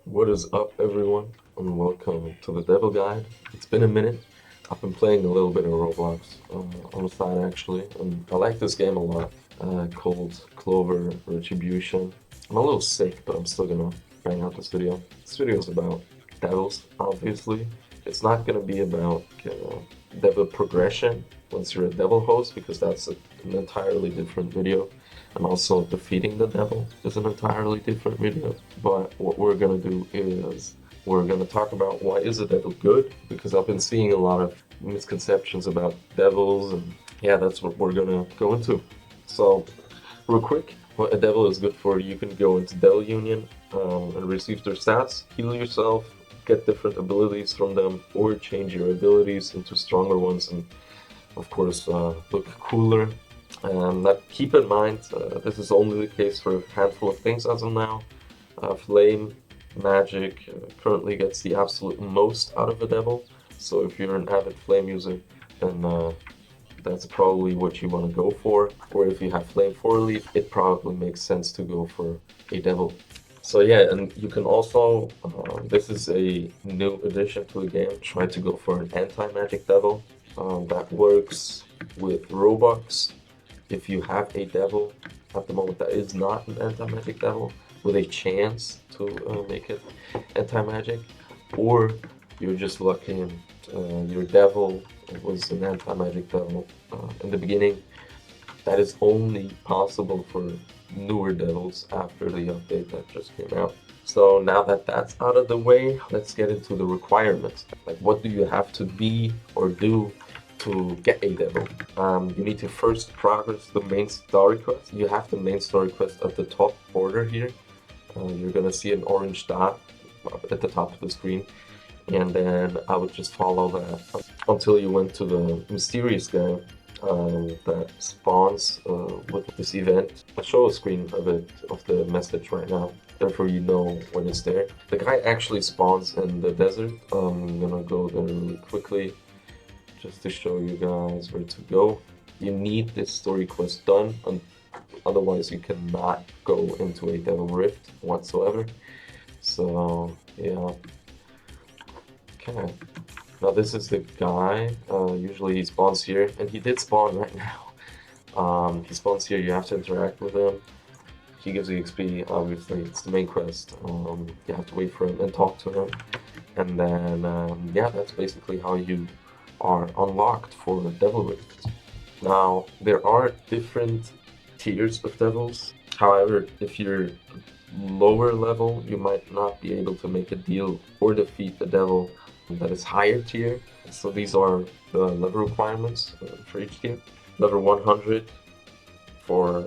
What is up, everyone, and welcome to the Devil Guide. It's been a minute. I've been playing a little bit of Roblox on the side, actually, and I like this game a lot, called Clover Retribution. I'm a little sick, but I'm still gonna bang out this video. This video is about devils, obviously. It's not gonna be about devil progression once you're a devil host, because that's an entirely different video. And also defeating the devil is an entirely different video. But what we're gonna do is we're gonna talk about why is a devil good, because I've been seeing a lot of misconceptions about devils, and yeah, that's what we're gonna go into. So real quick, what a devil is good for: you can go into Devil Union and receive their stats, heal yourself, get different abilities from them, or change your abilities into stronger ones, and of course look cooler. Keep in mind, this is only the case for a handful of things as of now. Flame magic currently gets the absolute most out of a devil, so if you're an avid flame user, then that's probably what you want to go for. Or if you have flame 4-leaf, it probably makes sense to go for a devil. So yeah, and you can also, this is a new addition to the game, try to go for an anti-magic devil. That works with robux. If you have a devil at the moment that is not an anti-magic devil, with a chance to make it anti-magic, or you're just lucky and your devil was an anti-magic devil in the beginning. That is only possible for newer devils after the update that just came out. So now that that's out of the way, let's get into the requirements. Like, what do you have to be or do to get a devil? You need to first progress the main story quest. You have the main story quest at the top border here. You're gonna see an orange dot at the top of the screen, and then I would just follow that until you went to the mysterious guy that spawns with this event. I'll show a screen of it, of the message right now, therefore you know when it's there. The guy actually spawns in the desert. I'm gonna go there really quickly just to show you guys where to go. You need this story quest done, otherwise you cannot go into a Devil Rift whatsoever. So yeah, okay. Now this is the guy. Usually he spawns here, and he did spawn right now. He spawns here. You have to interact with him. He gives you XP. Obviously, it's the main quest. You have to wait for him and talk to him, and then yeah, that's basically how you are unlocked for the Devil Rift. Now there are different tiers of devils. However, if you're lower level, you might not be able to make a deal or defeat the devil that is higher tier. So these are the level requirements for each tier. Level 100 for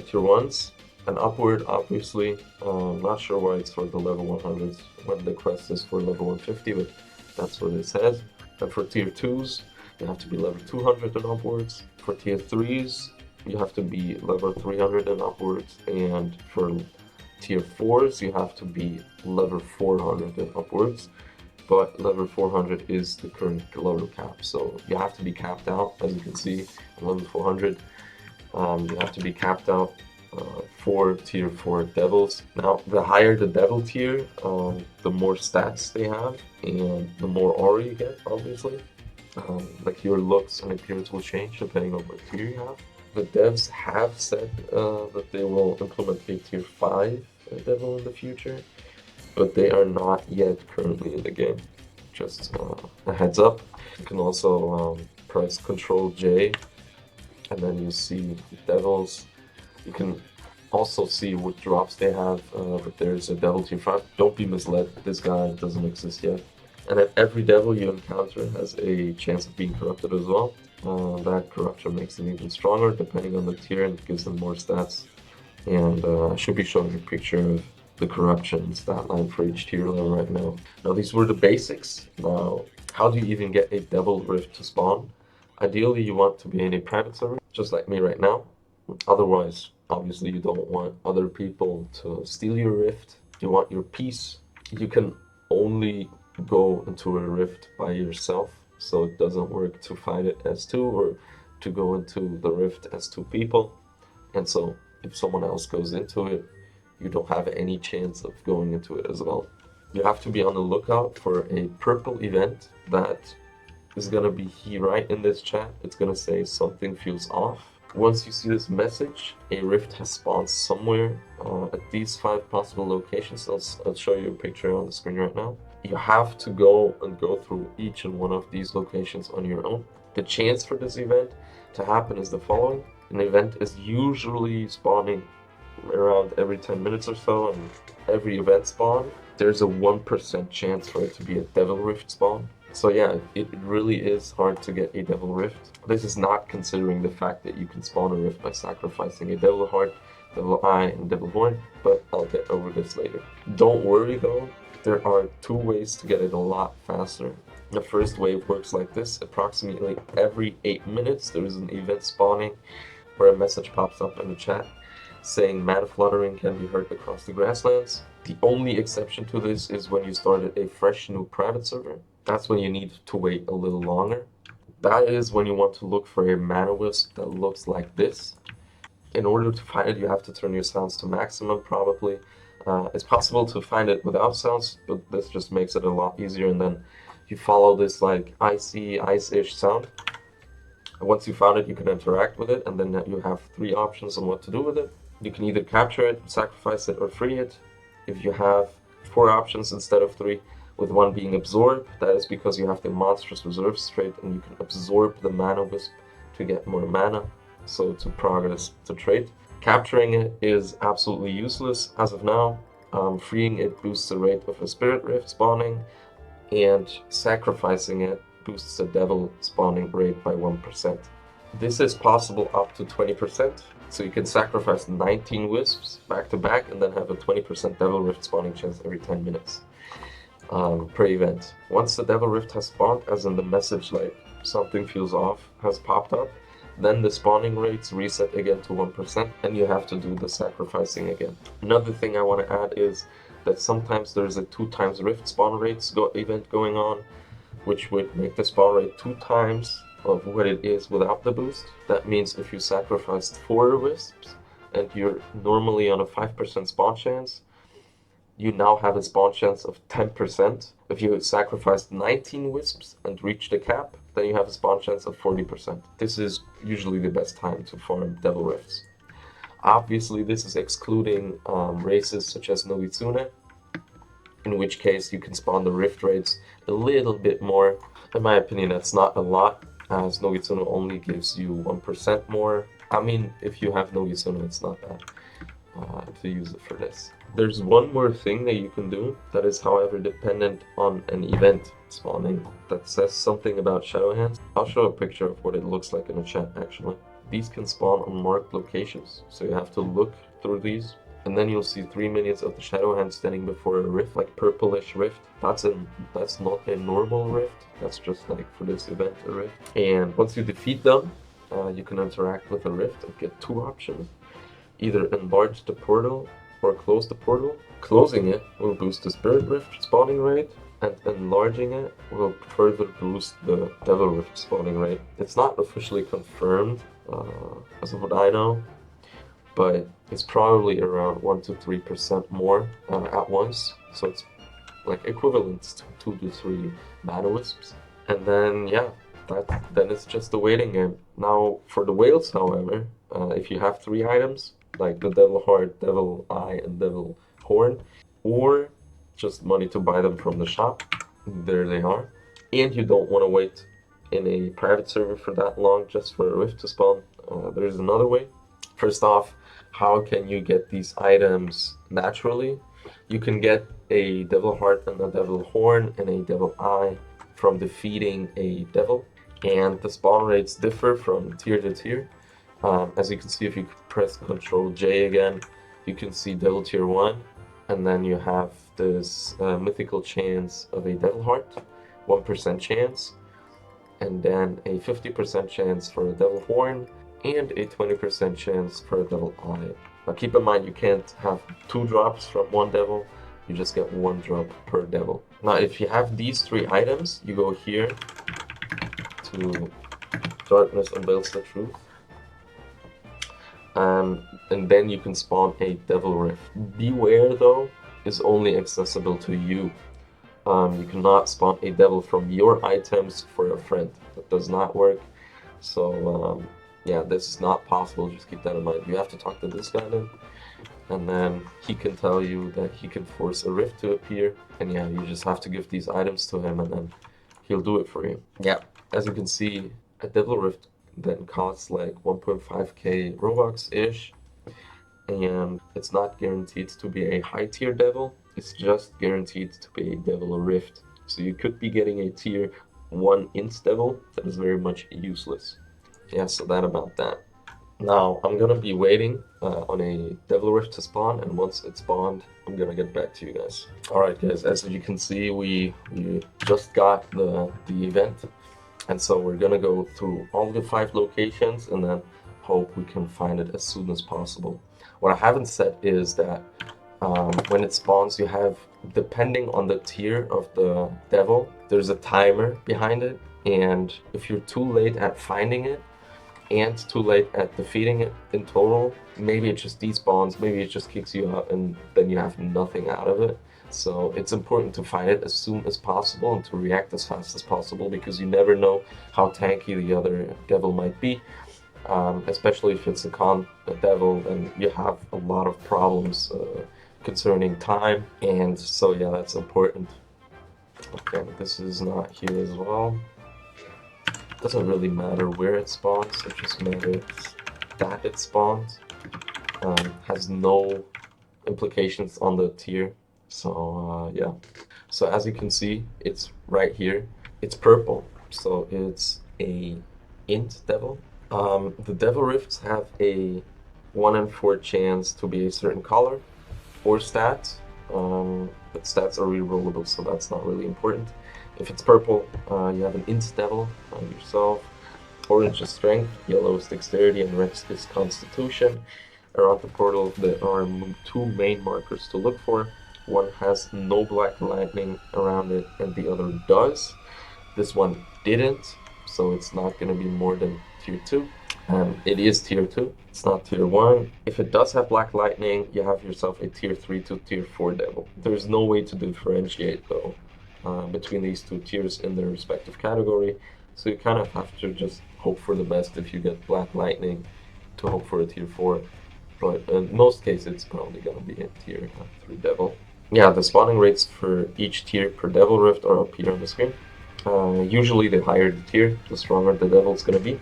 tier 1s and upward, obviously. Not sure why it's for the level 100s when the quest is for level 150, but that's what it says. And for tier 2s, you have to be level 200 and upwards. For tier 3s, you have to be level 300 and upwards. And for tier 4s, you have to be level 400 and upwards. But level 400 is the current level cap, so you have to be capped out. As you can see, on level 400, you have to be capped out for tier 4 devils. Now, the higher the devil tier, the more stats they have, and the more aura you get, obviously. Like, your looks and appearance will change depending on what tier you have. The devs have said that they will implement a tier 5 devil in the future, but they are not yet currently in the game. Just a heads up. You can also press Control J, and then you see devils. You can also see what drops they have, but there's a devil tier 5. Don't be misled, this guy doesn't exist yet. And then every devil you encounter has a chance of being corrupted as well. That corruption makes them even stronger depending on the tier and gives them more stats. And I should be showing a picture of the corruption stat line for each tier level right now. Now these were the basics. Now, how do you even get a Devil Rift to spawn? Ideally, you want to be in a private server, just like me right now. Otherwise, obviously, you don't want other people to steal your rift. You want your peace. You can only go into a rift by yourself, so it doesn't work to fight it as two or to go into the rift as two people. And so if someone else goes into it, you don't have any chance of going into it as well. You have to be on the lookout for a purple event that is gonna be here right in this chat. It's gonna say something feels off. Once you see this message, a rift has spawned somewhere at these 5 possible locations. I'll show you a picture on the screen right now. You have to go through each and one of these locations on your own. The chance for this event to happen is the following. An event is usually spawning around every 10 minutes or so, and every event spawn, there's a 1% chance for it to be a Devil Rift spawn. So yeah, it really is hard to get a Devil Rift. This is not considering the fact that you can spawn a Rift by sacrificing a Devil Heart, Devil Eye, and Devil Horn, but I'll get over this later. Don't worry though, there are 2 ways to get it a lot faster. The first wave works like this. Approximately every 8 minutes there is an event spawning where a message pops up in the chat saying mana fluttering can be heard across the grasslands. The only exception to this is when you started a fresh new private server. That's when you need to wait a little longer. That is when you want to look for a mana wisp that looks like this. In order to find it, you have to turn your sounds to maximum, probably. It's possible to find it without sounds, but this just makes it a lot easier. And then you follow this like icy, ice-ish sound. Once you found it, you can interact with it, and then you have 3 options on what to do with it. You can either capture it, sacrifice it, or free it. If you have 4 options instead of 3, with 1 being absorb, that is because you have the monstrous reserves trait and you can absorb the mana wisp to get more mana, so to progress the trait. Capturing it is absolutely useless as of now. Freeing it boosts the rate of a spirit rift spawning, and sacrificing it boosts the devil spawning rate by 1%. This is possible up to 20%, so you can sacrifice 19 wisps back to back and then have a 20% devil rift spawning chance every 10 minutes per event. Once the devil rift has spawned, as in the message like something feels off has popped up, then the spawning rates reset again to 1% and you have to do the sacrificing again. Another thing I want to add is that sometimes there's a 2 times rift spawn rates event going on, which would make the spawn rate 2 times of what it is without the boost. That means if you sacrificed 4 wisps and you're normally on a 5% spawn chance, you now have a spawn chance of 10%. If you sacrificed 19 wisps and reach the cap, then you have a spawn chance of 40%. This is usually the best time to farm Devil Rifts. Obviously, this is excluding races such as Nogitsune, in which case you can spawn the rift rates a little bit more. In my opinion, that's not a lot, as Nogitsune only gives you 1% more. I mean, if you have Nogitsune, it's not bad to use it for this. There's one more thing that you can do that is, however, dependent on an event spawning that says something about shadow hands. I'll show a picture of what it looks like in the chat, actually. These can spawn on marked locations, so you have to look through these, and then you'll see 3 minions of the shadow hand standing before a rift, like purplish rift. That's not a normal rift, that's just like for this event a rift. And once you defeat them, you can interact with the rift and get 2 options. Either enlarge the portal or close the portal. Closing it will boost the spirit rift spawning rate, and enlarging it will further boost the devil rift spawning rate. It's not officially confirmed as of what I know, but it's probably around 1 to 3% more at once, so it's like equivalent to 2 to 3 mana wisps. And then yeah, then it's just a waiting game. Now for the whales, however, if you have 3 items, like the Devil Heart, Devil Eye, and Devil Horn, or just money to buy them from the shop, there they are, and you don't want to wait in a private server for that long just for a rift to spawn, there's another way. First off, how can you get these items naturally? You can get a Devil Heart and a Devil Horn and a Devil Eye from defeating a devil, and the spawn rates differ from tier to tier. As you can see, if you press Ctrl J again, you can see Devil Tier 1, and then you have this mythical chance of a Devil Heart, 1% chance, and then a 50% chance for a Devil Horn, and a 20% chance for a Devil Eye. Now keep in mind, you can't have 2 drops from 1 devil, you just get 1 drop per devil. Now if you have these 3 items, you go here to Darkness Unveils the Truth. and then you can spawn a Devil Rift. Beware though, is only accessible to you. You cannot spawn a devil from your items for a friend. That does not work. So yeah, this is not possible. Just keep that in mind. You have to talk to this guy then, and then he can tell you that he can force a rift to appear. And yeah, you just have to give these items to him, and then he'll do it for you. Yeah, as you can see, a devil rift then costs like 1.5k Robux ish, and it's not guaranteed to be a high tier devil, it's just guaranteed to be a devil rift. So you could be getting a tier 1 int devil that is very much useless. Yeah, so that about that. Now I'm gonna be waiting on a devil rift to spawn, and once it's spawned, I'm gonna get back to you guys. Alright guys, as you can see, we just got the event, and so we're gonna go through all the 5 locations and then hope we can find it as soon as possible. What I haven't said is that when it spawns, you have, depending on the tier of the devil, there's a timer behind it, and if you're too late at finding it and too late at defeating it in total, maybe it just despawns, maybe it just kicks you out, and then you have nothing out of it. So it's important to find it as soon as possible and to react as fast as possible, because you never know how tanky the other devil might be. Especially if it's a devil, then you have a lot of problems concerning time, and so yeah, that's important. Okay, this is not here as well. Doesn't really matter where it spawns, it just matters that it spawns. Has no implications on the tier, so yeah. So as you can see, it's right here. It's purple, so it's a int devil. The devil rifts have a 1 in 4 chance to be a certain color or stat, but stats are rerollable, so that's not really important. If it's purple, you have an int devil yourself. Orange is strength, yellow is dexterity, and red is constitution. Around the portal, there are 2 main markers to look for. One has no black lightning around it, and the other does. This one didn't, so it's not going to be more than tier 2. It is tier 2, it's not tier 1. If it does have black lightning, you have yourself a tier 3 to tier 4 devil. There's no way to differentiate though between these 2 tiers in their respective category, so you kind of have to just hope for the best if you get black lightning to hope for a tier 4. But in most cases, it's probably going to be a tier 3 devil. Yeah, the spawning rates for each tier per devil rift are up here on the screen. Usually the higher the tier, the stronger the devil's going to be.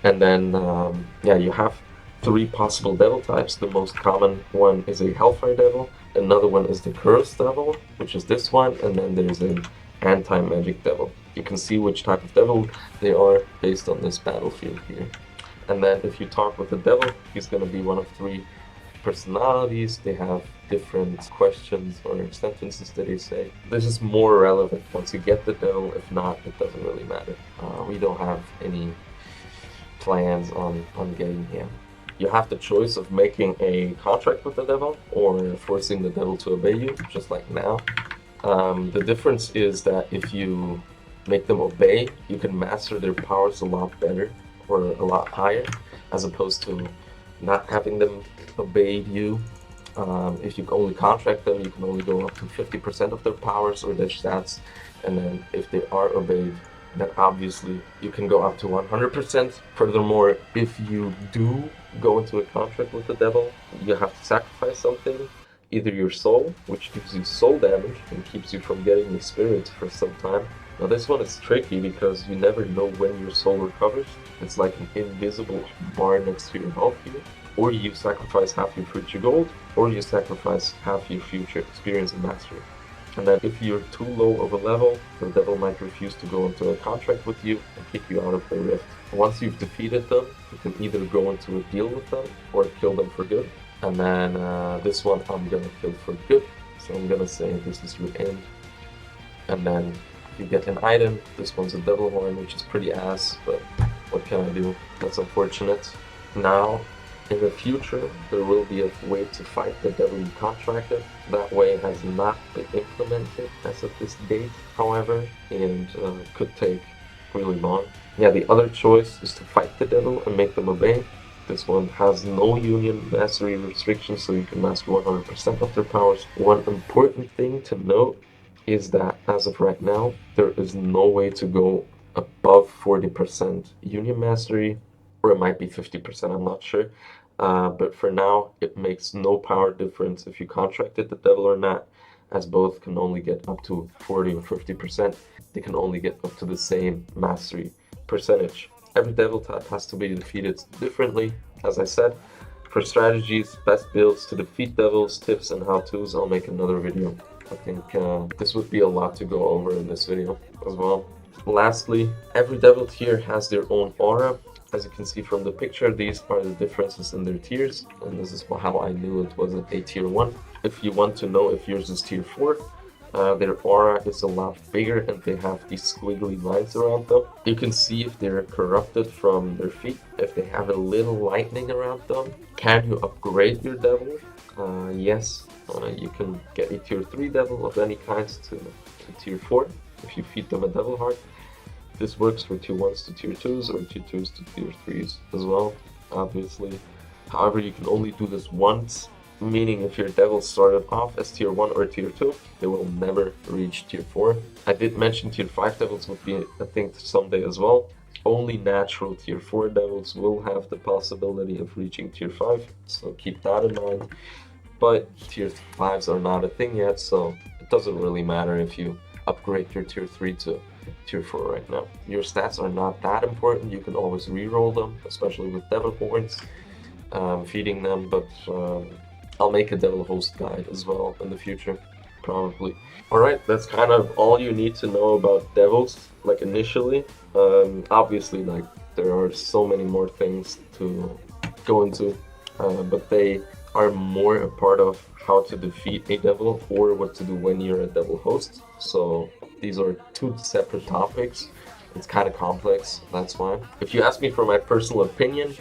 And then, yeah, you have 3 possible devil types. The most common one is a Hellfire Devil, another one is the Cursed Devil, which is this one, and then there's an Anti-Magic Devil. You can see which type of devil they are based on this battlefield here. And then if you talk with the devil, he's going to be one of 3 personalities. They have different questions or sentences that they say. This is more relevant once you get the devil. If not, it doesn't really matter. We don't have any plans on getting him. You have the choice of making a contract with the devil or forcing the devil to obey you, just like now. The difference is that if you make them obey, you can master their powers a lot better or a lot higher, as opposed to not having them obey you. If you only contract them, you can only go up to 50% of their powers or their stats, and then if they are obeyed, then obviously you can go up to 100%. Furthermore, if you do go into a contract with the devil, you have to sacrifice something, either your soul, which gives you soul damage and keeps you from getting the spirit for some time. Now this one is tricky because you never know when your soul recovers. It's like an invisible bar next to your health here. Or you sacrifice half your future gold, or you sacrifice half your future experience and mastery. And then if you're too low of a level, the devil might refuse to go into a contract with you and kick you out of the rift. Once you've defeated them, you can either go into a deal with them or kill them for good. And then this one I'm gonna kill for good. So I'm gonna say this is your end. And then you get an item. This one's a devil horn, which is pretty ass, but what can I do? That's unfortunate. Now, in the future, there will be a way to fight the devil you contracted. That way has not been implemented as of this date, however, and could take really long. Yeah, the other choice is to fight the devil and make them obey. This one has no union mastery restrictions, so you can master 100% of their powers. One important thing to note is that as of right now, there is no way to go above 40% union mastery, or it might be 50%, I'm not sure. But for now, it makes no power difference if you contracted the devil or not, as both can only get up to 40 or 50%. They can only get up to the same mastery percentage. Every devil type has to be defeated differently, as I said. For strategies, best builds to defeat devils, tips and how-tos, I'll make another video. I think this would be a lot to go over in this video as well. Lastly, every devil tier has their own aura. As you can see from the picture, these are the differences in their tiers, and this is how I knew it was a tier 1. If you want to know if yours is tier 4, their aura is a lot bigger and they have these squiggly lines around them. You can see if they're corrupted from their feet, if they have a little lightning around them. Can you upgrade your devil? Yes, you can get a tier 3 devil of any kind to tier 4 if you feed them a devil heart. This works for tier 1s to tier 2s or tier 2s to tier 3s as well, obviously. However, you can only do this once, meaning if your devil started off as tier 1 or tier 2, they will never reach tier 4. I did mention tier 5 devils would be a thing someday as well. Only natural tier 4 devils will have the possibility of reaching tier 5, so keep that in mind. But tier 5s are not a thing yet, so it doesn't really matter if you upgrade your tier 3 to tier 4 right now. Your stats are not that important, you can always reroll them, especially with devil horns, feeding them, but I'll make a devil host guide as well in the future, probably. Alright, that's kind of all you need to know about devils, like initially. Obviously, like, there are so many more things to go into, but they are more a part of how to defeat a devil or what to do when you're a devil host. So these are two separate topics. It's kind of complex, that's why. If you ask me for my personal opinion,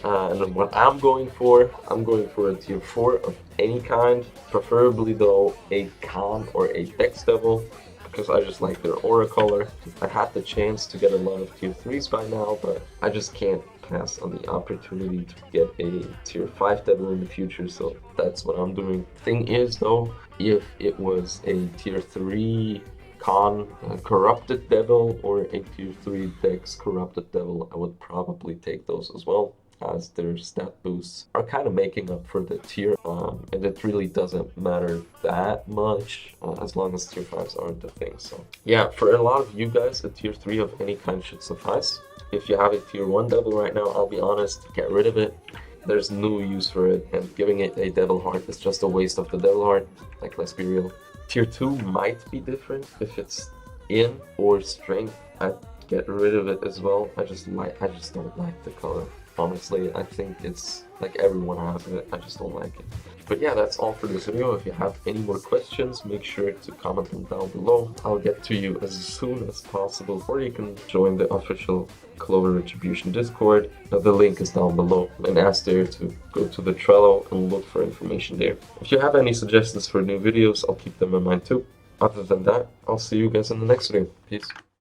and what I'm going for a tier 4 of any kind, preferably though a Khan or a Dex Devil, because I just like their aura color. I had the chance to get a lot of tier 3s by now, but I just can't pass on the opportunity to get a tier 5 devil in the future, so that's what I'm doing. Thing is though, if it was a tier 3 Khan corrupted devil or a tier 3 Dex corrupted devil, I would probably take those as well, as their stat boosts are kind of making up for the tier, and it really doesn't matter that much as long as tier 5s aren't a thing. So yeah, for a lot of you guys, a tier 3 of any kind should suffice. If you have a tier 1 devil right now, I'll be honest, get rid of it. There's no use for it, and giving it a devil heart is just a waste of the devil heart. Like, let's be real. Tier 2 might be different if it's in or strength. I'd get rid of it as well. I just don't like the color. Honestly, I think it's like everyone has it, I just don't like it. But yeah, that's all for this video. If you have any more questions, make sure to comment them down below. I'll get to you as soon as possible, or you can join the official Clover Retribution Discord. The link is down below, and ask there to go to the Trello and look for information there. If you have any suggestions for new videos, I'll keep them in mind too. Other than that, I'll see you guys in the next video. Peace.